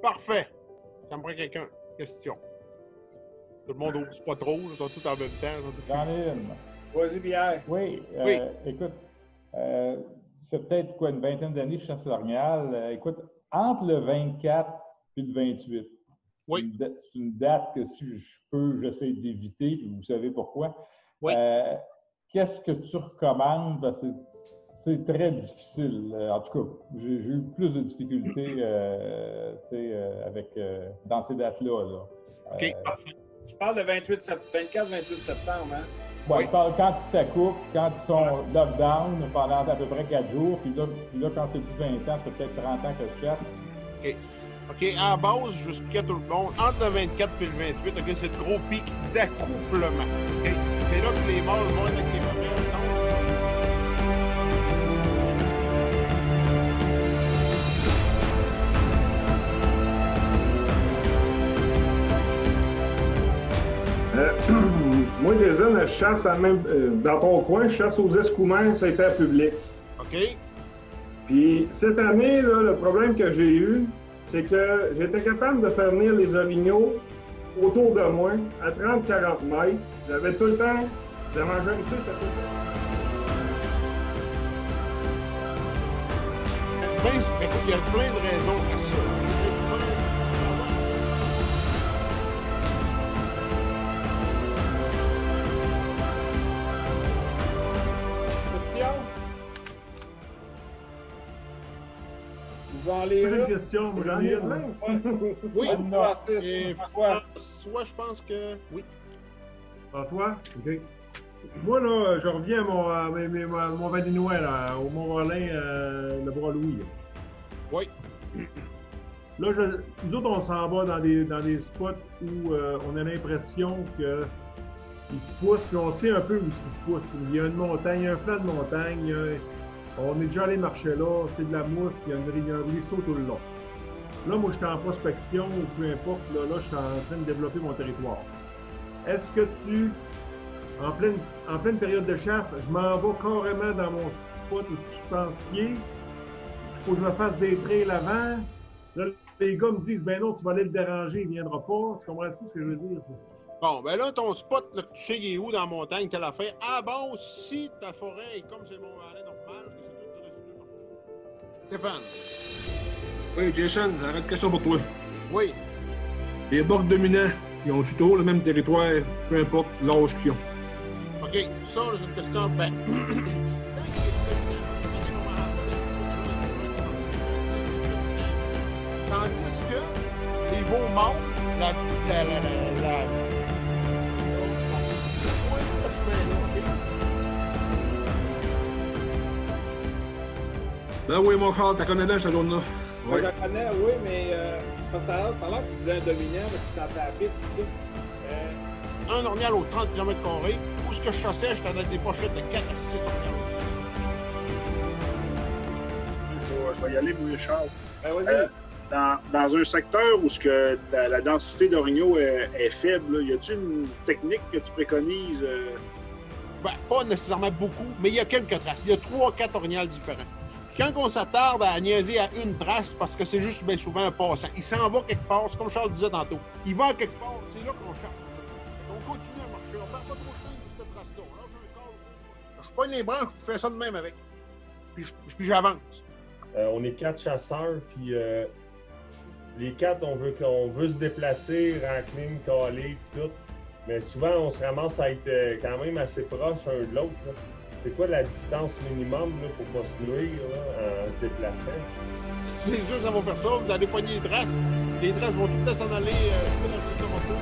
Parfait. Ça me prend quelqu'un. Question. Tout le monde n'ose pas trop, ils sont tous en même temps. J'en ai une. Vas-y, Pierre. Oui, Oui. Écoute, ça fait peut-être quoi, une vingtaine d'années que je chasse l'orignal. Écoute, entre le 24 et le 28, Oui. c'est une date que si je peux, j'essaie d'éviter, puis vous savez pourquoi. Oui. Qu'est-ce que tu recommandes? Parce que c'est très difficile. En tout cas, j'ai eu plus de difficultés dans ces dates-là. Là. OK. Tu parles de 24-28 septembre, hein? Ouais, je parle quand ils s'accoupent, quand ils sont lockdown pendant à peu près 4 jours. Puis là, quand je te dis 20 ans, ça fait peut-être 30 ans que je chasse. OK. OK, à la base, j'expliquais tout le monde, entre le 24 et le 28, OK, c'est le gros pic d'accouplement. OK? C'est là que les mâles vont être avec les femelles. Moi, Jason, je chasse dans ton coin, je chasse aux escoumins, ça a été à public. OK. Puis cette année, là, le problème que j'ai eu, c'est que j'étais capable de faire venir les orignaux autour de moi, à 30-40 mètres. J'avais tout le temps, la majorité, c'était tout le temps. Ben, écoute, il y a plein de raisons à ça. Question? Vous en allez J'ai là? une question, moi, j'en ai une. Oui. Et François? Soit je pense que oui. François? OK. Moi, là, je reviens à mon Valinois, là, au Mont-Rolin, le Bras-Louis. Oui. Là, nous autres, on s'en va dans des spots où on a l'impression qu'ils se poussent, puis on sait un peu où ils se poussent. Il y a une montagne, il y a un flanc de montagne, on est déjà allé marcher là, c'est de la mousse, il y a un ruisseau tout le long. Là, moi, je suis en prospection, ou peu importe, là, je suis en train de développer mon territoire. Est-ce que en pleine période de chasse, je m'en vais carrément dans mon spot où je pense qu'il est, il faut que je me fasse des trails avant. Là, les gars me disent, ben non, tu vas aller le déranger, il ne viendra pas. Tu comprends-tu ce que je veux dire? Bon, ben là, ton spot, là, tu sais, il est où dans la montagne, quelle affaire? Ah bon, si ta forêt est comme c'est mon Valais normal, c'est tout du résidu partout. Stéphane. Oui, Jason, j'aurais une question pour toi. Oui. Les bocs dominants, ils ont toujours le même territoire, peu importe l'âge qu'ils ont. OK, ça, c'est une question. Ben. Tandis que les beaux mâles, Ben oui, mon Charles, t'as connais bien cette zone-là. Moi, Oui. je connais, oui, mais parce que tout à l'heure, tu disais un dominant parce qu'il sentait la piste. Puis tout. un orignal aux 30 km², où ce que je chassais, j'étais dans des pochettes de 4 à 6 orignaux. Je vais y aller, moi, Charles. Ben, vas-y. Dans un secteur où la densité d'orignaux est faible, là, y a-t-il une technique que tu préconises? Ben, pas nécessairement beaucoup, mais il y a quelques traces. Il y a 3-4 orignals différents. Quand on s'attarde à niaiser à une trace, parce que c'est juste bien souvent un passant, il s'en va quelque part, c'est comme Charles disait tantôt. Il va à quelque part, c'est là qu'on cherche. On continue à marcher, on perd pas trop de temps sur cette trace-là. Là, j'ai un corps, je pogne les branches, je fais ça de même avec. Puis j'avance. On est 4 chasseurs, puis les 4, on veut se déplacer, racler, caler, puis tout. Mais souvent, on se ramasse à être quand même assez proche un de l'autre. C'est quoi la distance minimum là, pour pas se nuire là, en se déplaçant? C'est sûr que ça va faire ça, vous allez pogner les traces. Les traces vont tout le temps s'en aller dans le site de moto.